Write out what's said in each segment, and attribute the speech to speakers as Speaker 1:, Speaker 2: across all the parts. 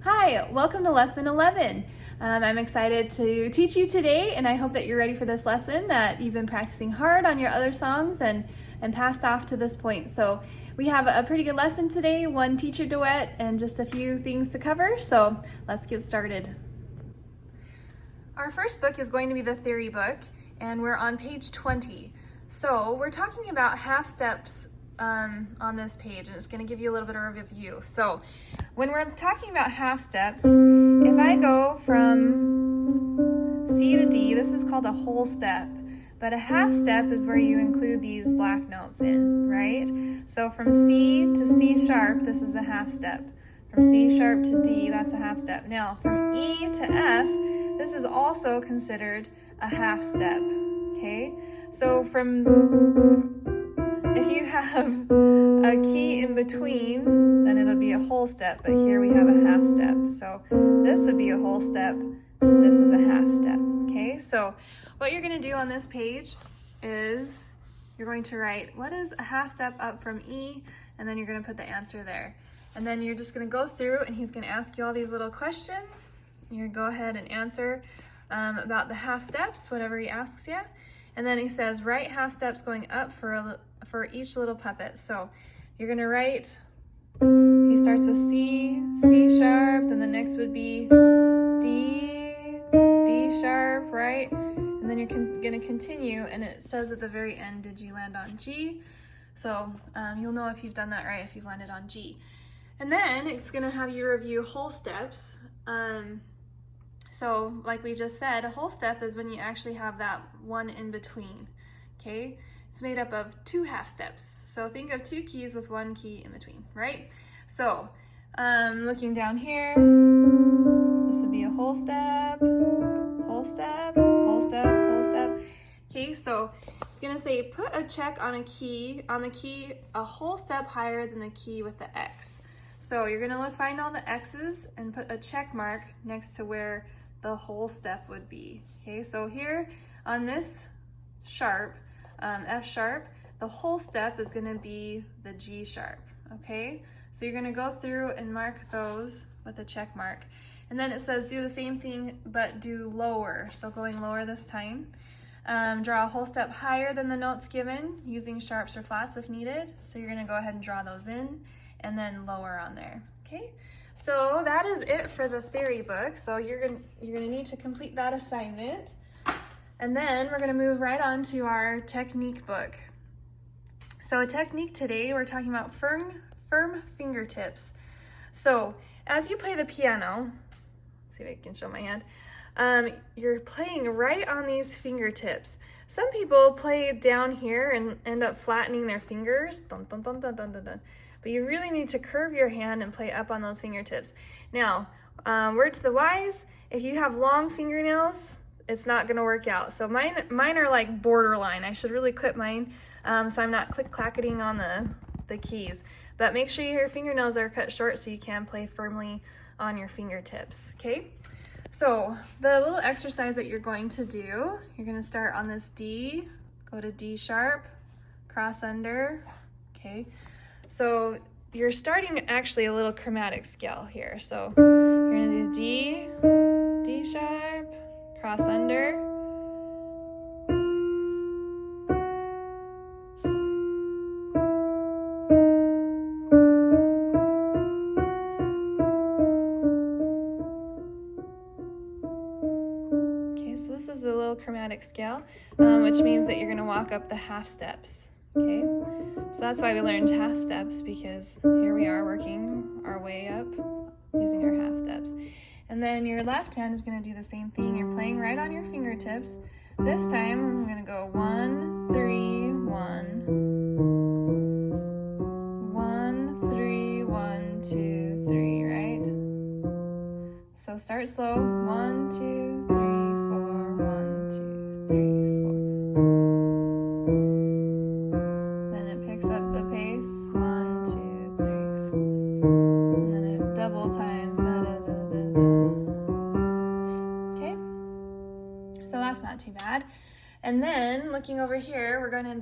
Speaker 1: Hi, welcome to lesson 11. I'm excited to teach you today, and I hope that you're ready for this lesson, that you've been practicing hard on your other songs and passed off to this point. So we have a pretty good lesson today, one teacher duet and just a few things to cover. So let's get started. Our first book is going to be the theory book, and we're on page 20. So we're talking about half steps on this page, and it's going to give you a little bit of a review. So when we're talking about half steps, if I go from C to D, this is called a whole step, but a half step is where you include these black notes in, right? So from C to C sharp, this is a half step. From C sharp to D, that's a half step. Now from E to F, this is also considered a half step, okay? So if you have a key in between, then it'll be a whole step, but here we have a half step. So this would be a whole step, this is a half step, okay? So what you're gonna do on this page is you're going to write what is a half step up from E, and then you're gonna put the answer there. And then you're just gonna go through and he's gonna ask you all these little questions. You're gonna go ahead and answer about the half steps, whatever he asks you. And then he says, write half steps going up for each little puppet. So you're gonna write, he starts with C, C sharp, then the next would be D, D sharp, right? And then you're gonna continue, and it says at the very end, did you land on G? So you'll know if you've done that right, if you've landed on G. And then it's gonna have you review whole steps. So like we just said, a whole step is when you actually have that one in between, okay? It's made up of two half steps. So think of two keys with one key in between, right? So looking down here, this would be a whole step, whole step, whole step, whole step. Okay, so it's gonna say put a check on the key a whole step higher than the key with the X. So you're gonna find all the X's and put a check mark next to where the whole step would be. Okay, so here on this sharp, F sharp, the whole step is gonna be the G sharp, okay? So you're gonna go through and mark those with a check mark. And then it says do the same thing, but do lower. So going lower this time. Draw a whole step higher than the notes given, using sharps or flats if needed. So you're gonna go ahead and draw those in, and then lower on there, okay? So that is it for the theory book. So you're gonna need to complete that assignment. And then we're gonna move right on to our technique book. So a technique today, we're talking about firm fingertips. So as you play the piano, let's see if I can show my hand, you're playing right on these fingertips. Some people play down here and end up flattening their fingers, dun, dun, dun, dun, dun, dun, dun. But you really need to curve your hand and play up on those fingertips. Now, word to the wise, if you have long fingernails, it's not gonna work out. So mine are like borderline. I should really clip mine so I'm not click-clacketing on the keys. But make sure your fingernails are cut short so you can play firmly on your fingertips, okay? So the little exercise that you're going to do, you're gonna start on this D, go to D sharp, cross under, okay? So you're starting actually a little chromatic scale here. So you're gonna do D, D sharp, cross under. Okay, so this is a little chromatic scale, which means that you're gonna walk up the half steps, okay? So that's why we learned half steps, because here we are working our way up using our half steps. And then your left hand is gonna do the same thing. You're playing right on your fingertips. This time, I'm gonna go 1, 3, 1. 1, 3, 1, 2, 3, right? So start slow. 1, 2, 3, 4, 1, 2, 3, 4. Then it picks up the pace. 1, 2, 3, 4. And then it double times. Da, da, da, da, da. Okay? So that's not too bad. And then looking over here, we're going to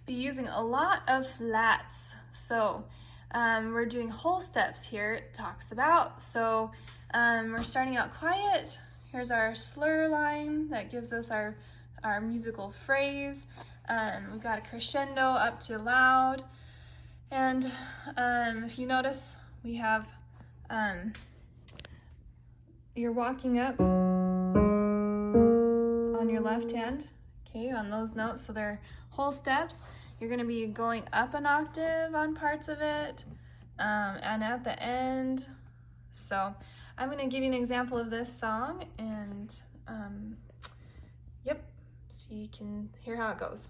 Speaker 1: be using a lot of flats. So we're doing whole steps here, it talks about. So we're starting out quiet. Here's our slur line that gives us our musical phrase. We've got a crescendo up to loud. And if you notice, we have, you're walking up on your left hand, okay, on those notes, so they're whole steps. You're going to be going up an octave on parts of it, and at the end. So I'm going to give you an example of this song, and yep, so you can hear how it goes.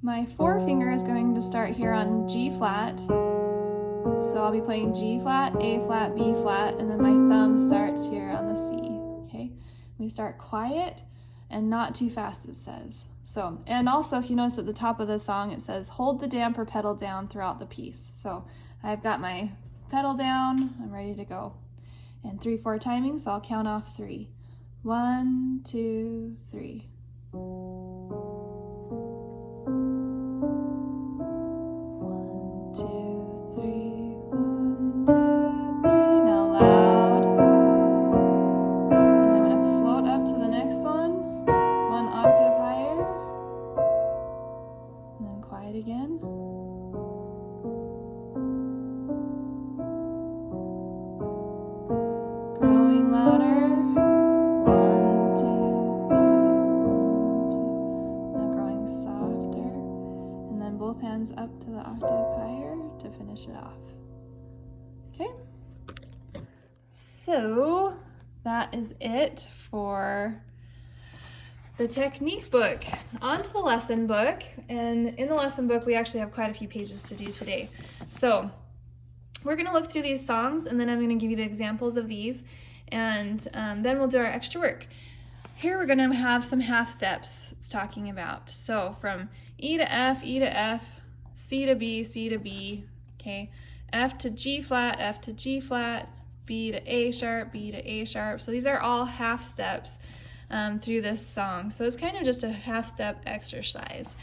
Speaker 1: My forefinger is going to start here on G flat, so I'll be playing G flat, A flat, B flat, and then my thumb starts here on the C, okay? We start quiet and not too fast, it says. So, and also if you notice at the top of the song, it says hold the damper pedal down throughout the piece. So I've got my pedal down, I'm ready to go. And 3/4 timing, so I'll count off 3. 1, 2, 3. 'It off. Okay, so that is it for the technique book. On to the lesson book, and in the lesson book we actually have quite a few pages to do today. So we're going to look through these songs, and then I'm going to give you the examples of these, and then we'll do our extra work. Here we're going to have some half steps it's talking about. So from E to F, E to F, C to B, C to B, okay, F to G flat, F to G flat, B to A sharp, B to A sharp. So these are all half steps through this song. So it's kind of just a half step exercise.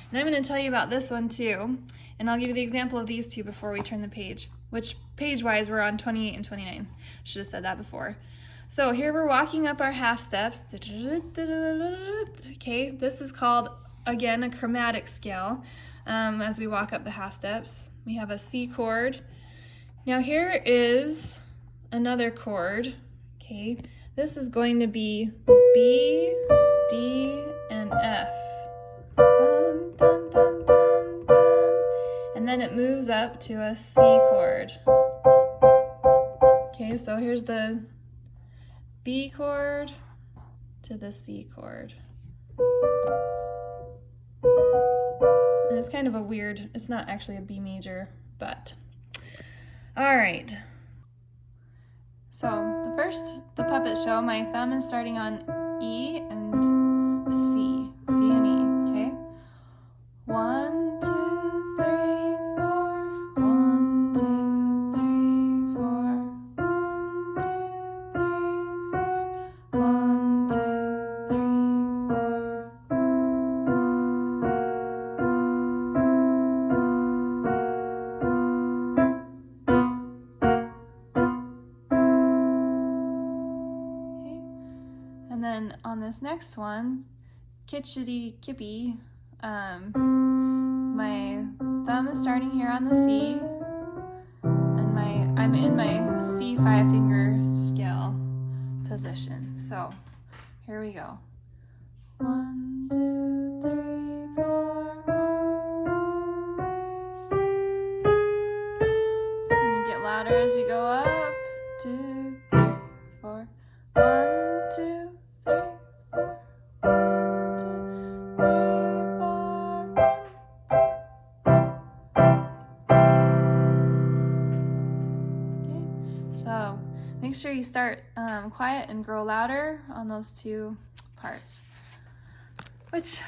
Speaker 1: And I'm going to tell you about this one too, and I'll give you the example of these two before we turn the page, which page-wise we're on 28 and 29. Should have said that before. So here we're walking up our half steps. Okay, this is called, again, a chromatic scale. As we walk up the half steps, we have a C chord. Now here is another chord, okay? This is going to be B, D, and F. Dun, dun, dun, dun, dun. And then it moves up to a C chord. Okay, so here's the B chord to the C chord. And it's kind of a weird, it's not actually a B major, but all right. So the puppet show, my thumb is starting on E and C and E, okay? 1, 2, 3, 4. 1, 2, 3, 4. 1, 2, 3, 4. 1, 2, 3, 4. And then on this next one, kitschity kippy, my thumb is starting here on the C, and I'm in my C 5-finger scale position. So here we go. 1, 2, 3, 4. 1, 2, 3. And you get louder as you go up. 2, 3, 4. 1, 2, 3, 4. 1, 2, 3, 4. 1, 2. Okay, so make sure you start quiet and grow louder on those two parts, which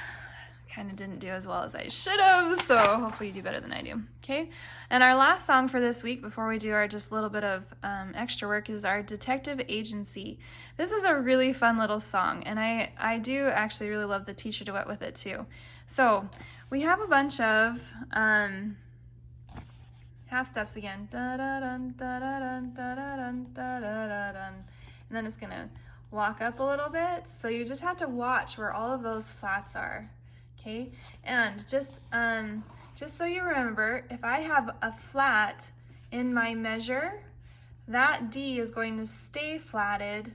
Speaker 1: kind of didn't do as well as I should have, so hopefully you do better than I do. Okay, and our last song for this week before we do our just little bit of extra work is our Detective Agency. This is a really fun little song, and I do actually really love the teacher duet with it too. So we have a bunch of half steps again. Da da dun da da dun da da dun da da da dun. And then it's gonna walk up a little bit. So you just have to watch where all of those flats are. Okay, and just so you remember, if I have a flat in my measure, that D is going to stay flatted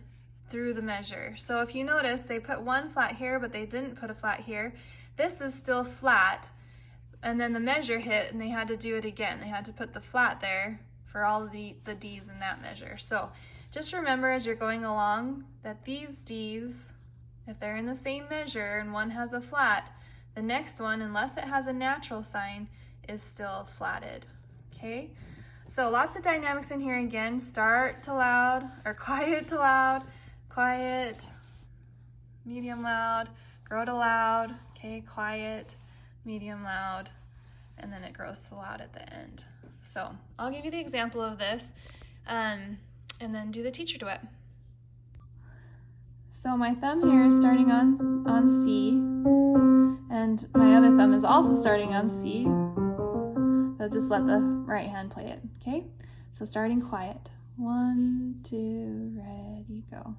Speaker 1: through the measure. So if you notice, they put one flat here, but they didn't put a flat here. This is still flat, and then the measure hit, and they had to do it again. They had to put the flat there for all of the D's in that measure. So just remember as you're going along that these D's, if they're in the same measure and one has a flat, the next one, unless it has a natural sign, is still flatted, okay? So lots of dynamics in here again. Start to loud, or quiet to loud, quiet, medium loud, grow to loud, okay, quiet, medium loud, and then it grows to loud at the end. So I'll give you the example of this, and then do the teacher duet. So my thumb here is starting on C, and my other thumb is also starting on C. So just let the right hand play it, okay? So starting quiet. 1, 2, ready, go.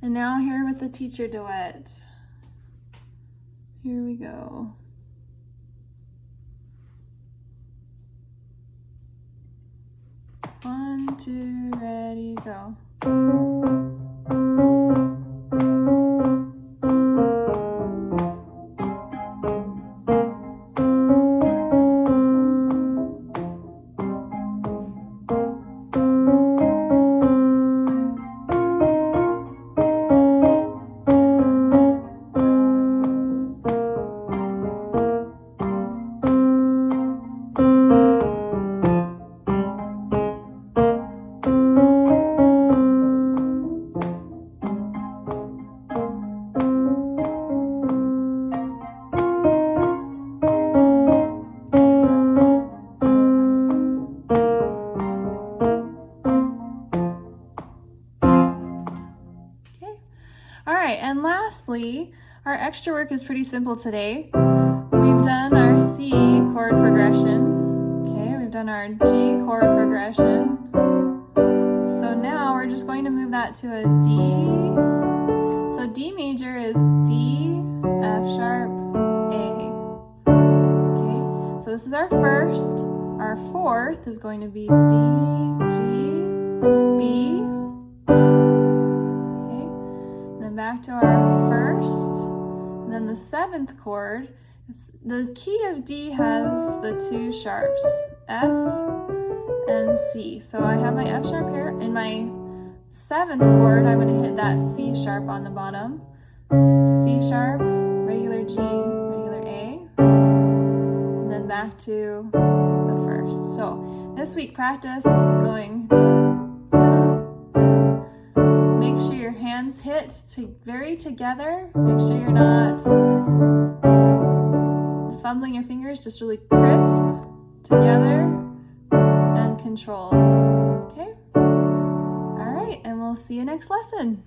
Speaker 1: And now here with the teacher duet. Here we go. One, two, ready, go. All right, and lastly, our extra work is pretty simple today. We've done our C chord progression. Okay, we've done our G chord progression. So now we're just going to move that to a D. So D major is D, F sharp, A. Okay, so this is our first. Our fourth is going to be D, G, B. Back to our first, and then the seventh chord, the key of D has the two sharps, F and C. So I have my F sharp here. In my seventh chord, I'm going to hit that C sharp on the bottom, C sharp, regular G, regular A, and then back to the first. So this week practice going make sure your hands hit very together. Make sure you're not fumbling your fingers, just really crisp, together, and controlled. Okay? All right, and we'll see you next lesson.